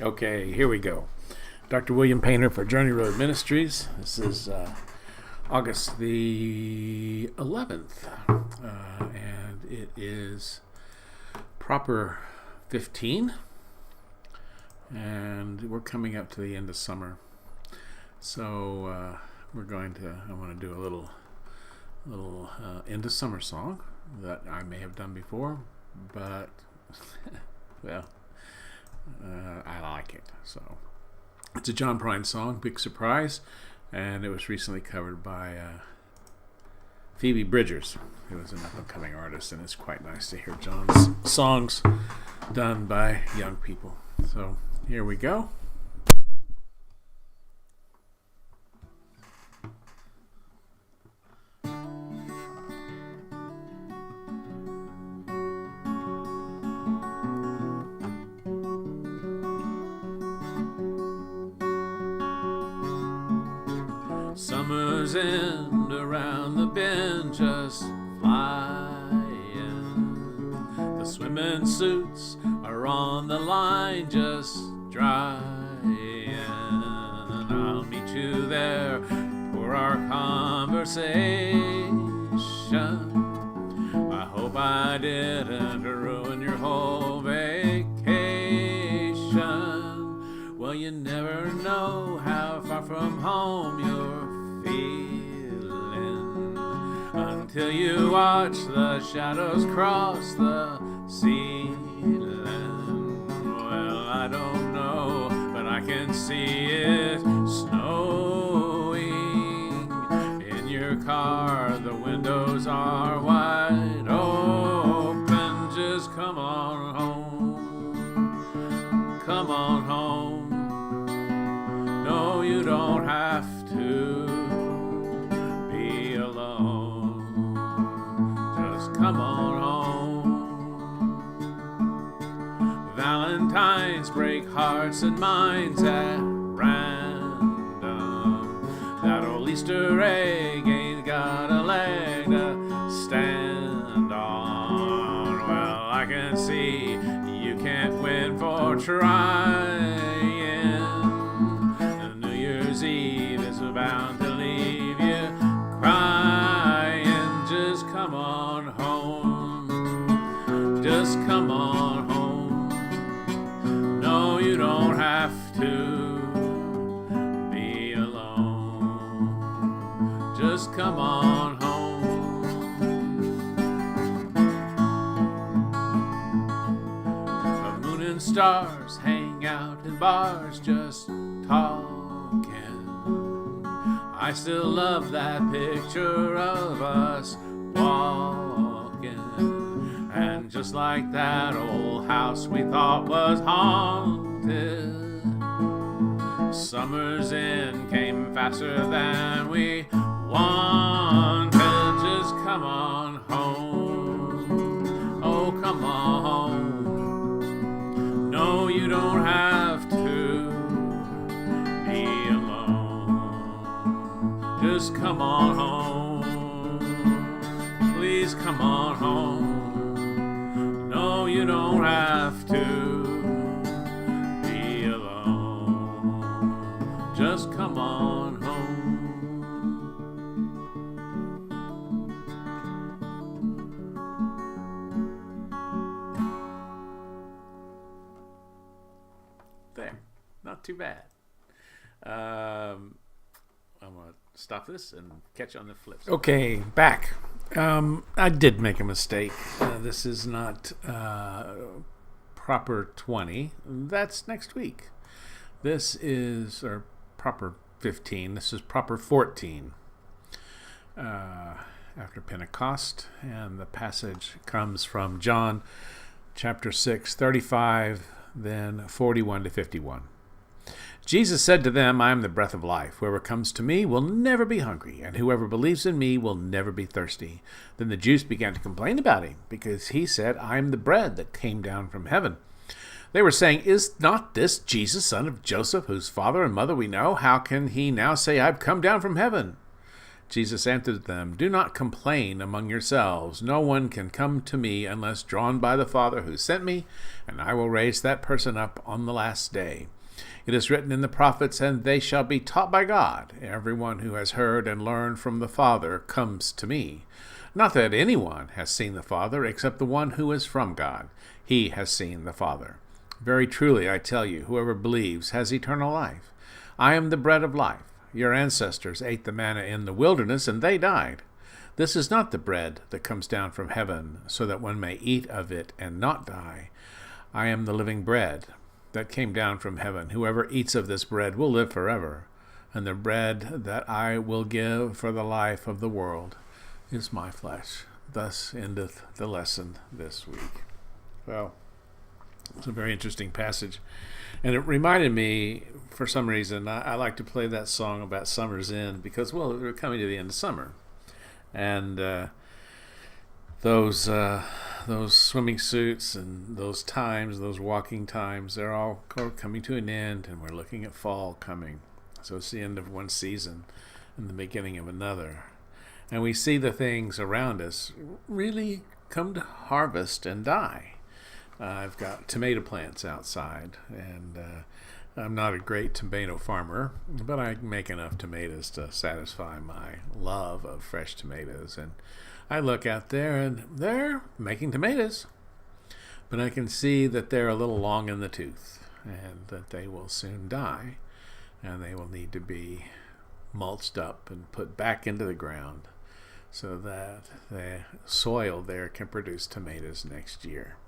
Okay, here we go. Dr. William Painter for Journey Road Ministries. This is August the 11th, and it is proper 15, and we're coming up to the end of summer. So I want to do a little end of summer song that I may have done before, but well, I like it. So it's a John Prine song, big surprise, and it was recently covered by Phoebe Bridgers, who is an up-and-coming artist, and it's quite nice to hear John's songs done by young people. So here we go. Summer's end around the bend, just flying. The swimming suits are on the line, just drying. I'll meet you there for our conversation. I hope I didn't ruin your whole vacation. Well, you never know how far from home you're feeling until you watch the shadows cross the ceiling. Well, I don't know, but I can see it snowing. In your car, the windows are wide open. Just come on home. Come on home. No, you don't have to be alone. Just come on home. Valentines break hearts and minds at random. That old Easter egg ain't got a leg to stand on. Well, I can see you can't win for trying. Eve is bound to leave you crying. Just come on home. Just come on home. No, you don't have to be alone. Just come on home. The moon and stars hang out in bars, just talk. I still love that picture of us walking. And just like that old house we thought was haunted, summer's end came faster than we wanted. Just come on home. Oh, come on home. No, you don't have to be alone. Just come on home. Please come on home. No, you don't have to be alone. Just come on home. There. Not too bad. I'm going to stop this and catch you on the flips. Okay, back. I did make a mistake. This is not proper 20. That's next week. This is proper 15. This is proper 14 after Pentecost. And the passage comes from John chapter 6, 35, then 41 to 51. Jesus said to them, I am the breath of life. Whoever comes to me will never be hungry, and whoever believes in me will never be thirsty. Then the Jews began to complain about him, because he said, I am the bread that came down from heaven. They were saying, is not this Jesus, son of Joseph, whose father and mother we know? How can he now say, I've come down from heaven? Jesus answered them, "Do not complain among yourselves. No one can come to me unless drawn by the Father who sent me, and I will raise that person up on the last day. It is written in the prophets, and they shall be taught by God. Everyone who has heard and learned from the Father comes to me. Not that anyone has seen the Father except the one who is from God. He has seen the Father. Very truly, I tell you, whoever believes has eternal life. I am the bread of life. Your ancestors ate the manna in the wilderness, and they died. This is not the bread that comes down from heaven, so that one may eat of it and not die. I am the living bread that came down from heaven. Whoever eats of this bread will live forever, and the bread that I will give for the life of the world is my flesh." Thus endeth the lesson this week. Well, it's a very interesting passage. And it reminded me, for some reason, I like to play that song about summer's end because, well, we're coming to the end of summer. And those swimming suits and those times, those walking times, they're all coming to an end, and we're looking at fall coming. So it's the end of one season and the beginning of another. And we see the things around us really come to harvest and die. I've got tomato plants outside, and I'm not a great tomato farmer, but I make enough tomatoes to satisfy my love of fresh tomatoes. And I look out there, and they're making tomatoes, but I can see that they're a little long in the tooth, and that they will soon die, and they will need to be mulched up and put back into the ground so that the soil there can produce tomatoes next year.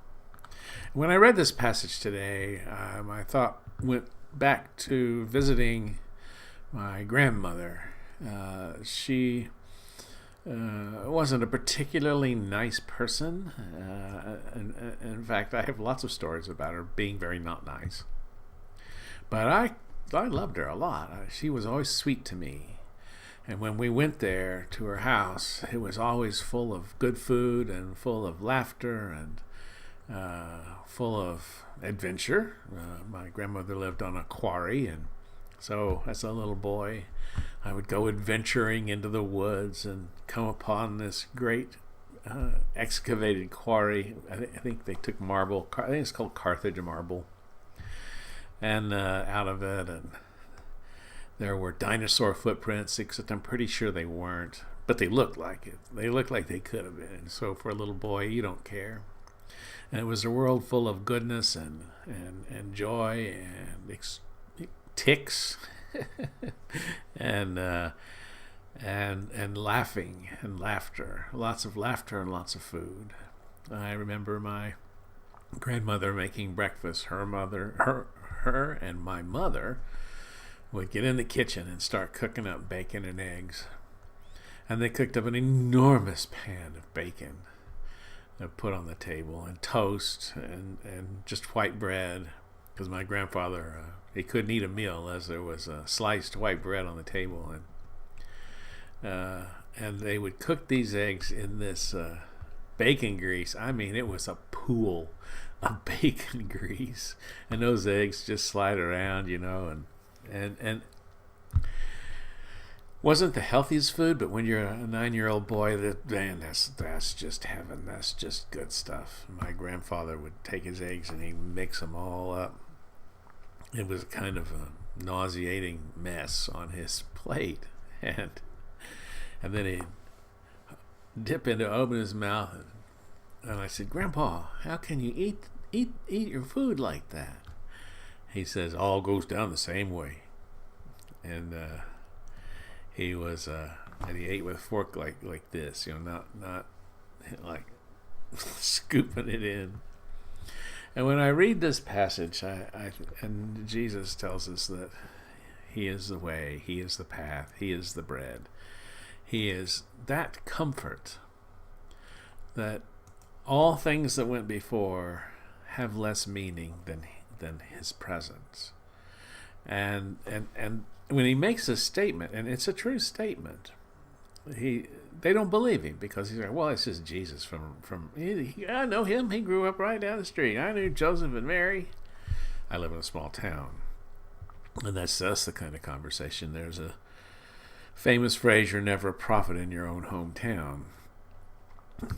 When I read this passage today, my thought went back to visiting my grandmother. She wasn't a particularly nice person. In fact, I have lots of stories about her being very not nice. But I loved her a lot. She was always sweet to me. And when we went there to her house, it was always full of good food and full of laughter and full of adventure. My grandmother lived on a quarry, and so as a little boy, I would go adventuring into the woods and come upon this great excavated quarry. I think they took marble. I think it's called Carthage marble, and out of it, and there were dinosaur footprints, except I'm pretty sure they weren't, but they looked like it. They looked like they could have been. So for a little boy, you don't care. And it was a world full of goodness and joy and ticks and laughing and laughter. Lots of laughter and lots of food. I remember my grandmother making breakfast. Her and my mother would get in the kitchen and start cooking up bacon and eggs. And they cooked up an enormous pan of bacon put on the table, and toast and just white bread, because my grandfather he couldn't eat a meal unless there was sliced white bread on the table, and they would cook these eggs in this bacon grease. I mean, it was a pool of bacon grease, and those eggs just slide around, and wasn't the healthiest food, but when you're a 9-year-old boy, that's just heaven. That's just good stuff. My grandfather would take his eggs and he'd mix them all up. It was kind of a nauseating mess on his plate, and then he'd open his mouth, and I said, "Grandpa, how can you eat your food like that?" He says, "All goes down the same way," and he was and he ate with a fork like this, not like scooping it in. And when I read this passage, and Jesus tells us that He is the way, He is the path, He is the bread, He is that comfort that all things that went before have less meaning than His presence. And when He makes a statement, and it's a true statement, they don't believe Him, because he's like, well, it's just Jesus I know Him. He grew up right down the street. I knew Joseph and Mary. I live in a small town, and that's the kind of conversation. There's famous phrase, you're never a prophet in your own hometown.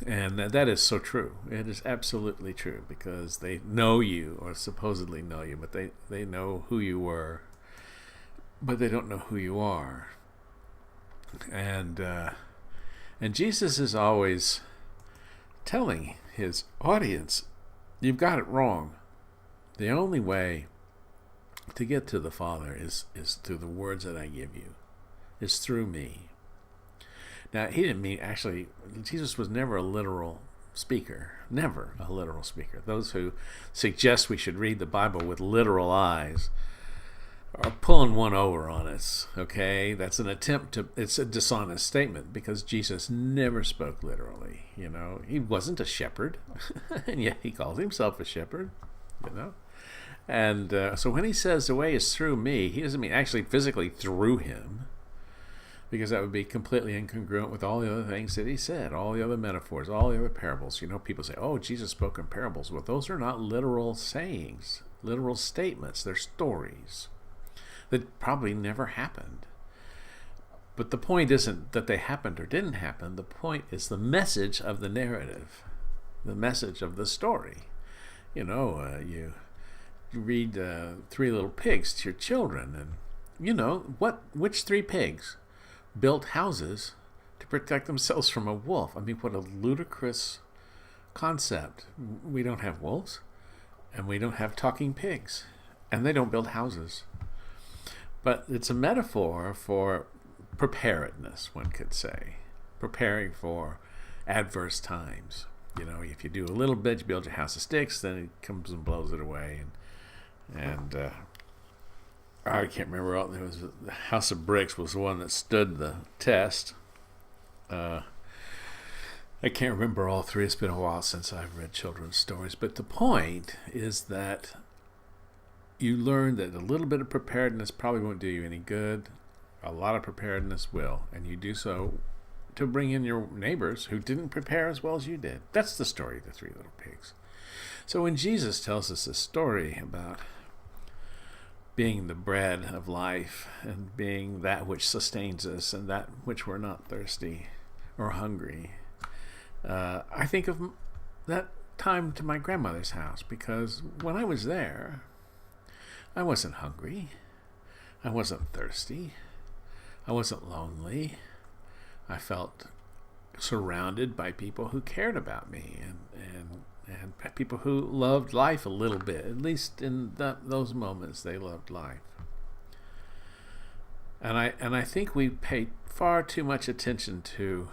And that is so true. It is absolutely true, because they know you, or supposedly know you, but they know who you were, but they don't know who you are. And Jesus is always telling his audience, you've got it wrong. The only way to get to the Father is through the words that I give you, is through me. Now, he didn't mean, actually, Jesus was never a literal speaker. Never a literal speaker. Those who suggest we should read the Bible with literal eyes are pulling one over on us, okay? That's an attempt to, it's a dishonest statement, because Jesus never spoke literally, you know? He wasn't a shepherd, and yet he called himself a shepherd, you know? And so when he says the way is through me, he doesn't mean actually physically through him, because that would be completely incongruent with all the other things that he said, all the other metaphors, all the other parables. You know, people say, oh, Jesus spoke in parables. Well, those are not literal sayings, literal statements. They're stories that probably never happened. But the point isn't that they happened or didn't happen. The point is the message of the narrative, the message of the story. You know, you read Three Little Pigs to your children, and you know, which three pigs built houses to protect themselves from a wolf? I mean, what a ludicrous concept. We don't have wolves, and we don't have talking pigs, and they don't build houses. But it's a metaphor for preparedness, one could say. Preparing for adverse times. You know, if you do a little bit, you build your house of sticks, then it comes and blows it away. And I can't remember. There was the House of Bricks was the one that stood the test. I can't remember all three. It's been a while since I've read children's stories. But the point is that you learn that a little bit of preparedness probably won't do you any good. A lot of preparedness will. And you do so to bring in your neighbors who didn't prepare as well as you did. That's the story of the Three Little Pigs. So when Jesus tells us this story about being the bread of life and being that which sustains us and that which we're not thirsty or hungry, I think of that time to my grandmother's house, because when I was there, I wasn't hungry, I wasn't thirsty, I wasn't lonely. I felt surrounded by people who cared about me and people who loved life a little bit. At least in those moments, they loved life. And I think we pay far too much attention to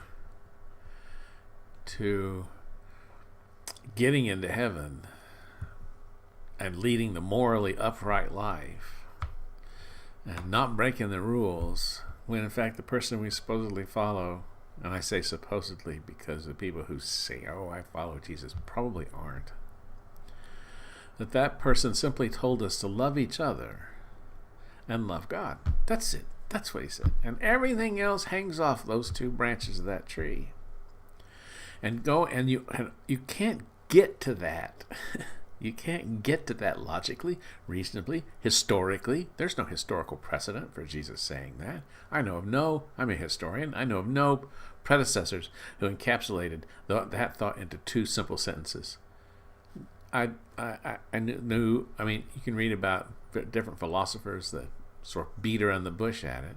getting into heaven and leading the morally upright life and not breaking the rules, when in fact the person we supposedly follow, and I say supposedly because the people who say, oh, I follow Jesus, probably aren't, that person simply told us to love each other and love God. That's it. That's what he said. And everything else hangs off those two branches of that tree. And you can't get to that. You can't get to that logically, reasonably, historically. There's no historical precedent for Jesus saying that. I'm a historian, I know of no predecessors who encapsulated that thought into two simple sentences. I knew, you can read about different philosophers that sort of beat around the bush at it,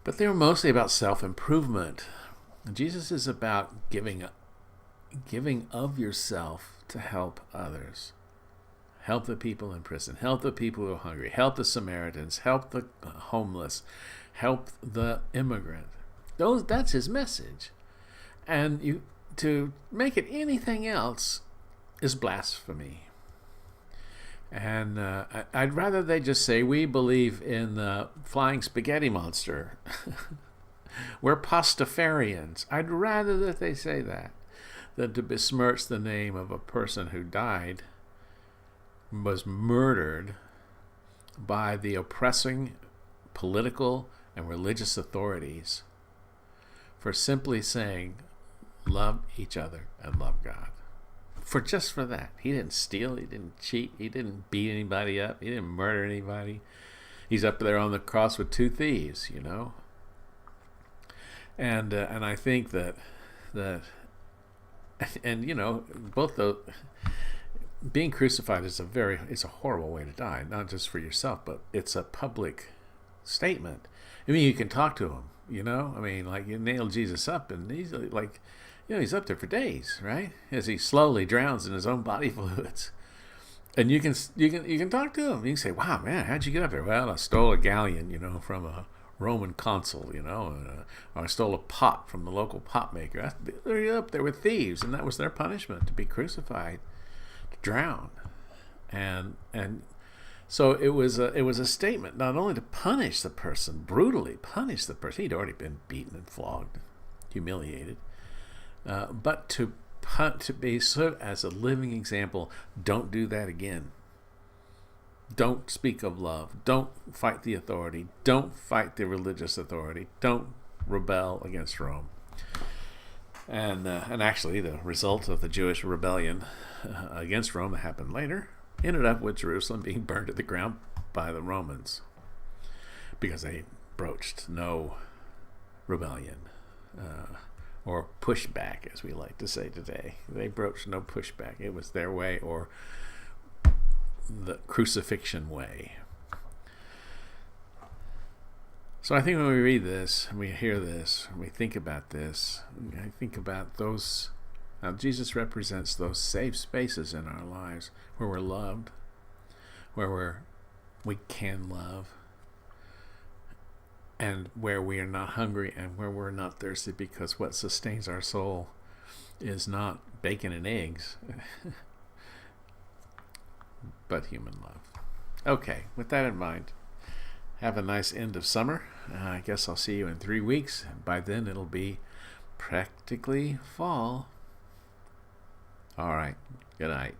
but they were mostly about self-improvement. Jesus is about giving of yourself to help others. Help the people in prison. Help the people who are hungry. Help the Samaritans. Help the homeless. Help the immigrant. That's his message. And to make it anything else is blasphemy. And I'd rather they just say, we believe in the flying spaghetti monster. We're Pastafarians. I'd rather that they say that than to besmirch the name of a person who died, was murdered by the oppressing political and religious authorities for simply saying, love each other and love God. For that. He didn't steal, he didn't cheat, he didn't beat anybody up, he didn't murder anybody. He's up there on the cross with two thieves, and I think that and both the being crucified is a horrible way to die, not just for yourself, but it's a public statement. I mean, you can talk to him, I mean, like, you nail Jesus up, and he's like, he's up there for days, right? As he slowly drowns in his own body fluids. And you can talk to him. You can say, "Wow, man, how'd you get up there?" "Well, I stole a galleon, from a Roman consul, or I stole a pot from the local pot maker." They're up there with thieves, and that was their punishment, to be crucified, to drown, and so it was a statement not only to punish the person, brutally punish the person. He'd already been beaten and flogged, humiliated, but to be served as a living example. Don't do that again. Don't speak of love. Don't fight the authority. Don't fight the religious authority. Don't rebel against Rome. And actually, the result of the Jewish rebellion against Rome that happened later ended up with Jerusalem being burned to the ground by the Romans, because they broached no rebellion, or pushback, as we like to say today. They broached no pushback. It was their way, or the crucifixion way. So I think when we read this, and we hear this, and we think about this, I think about those, how Jesus represents those safe spaces in our lives where we're loved, where we can love, and where we are not hungry, and where we're not thirsty, because what sustains our soul is not bacon and eggs, but human love. Okay, with that in mind, have a nice end of summer. I guess I'll see you in 3 weeks. By then, it'll be practically fall. All right, good night.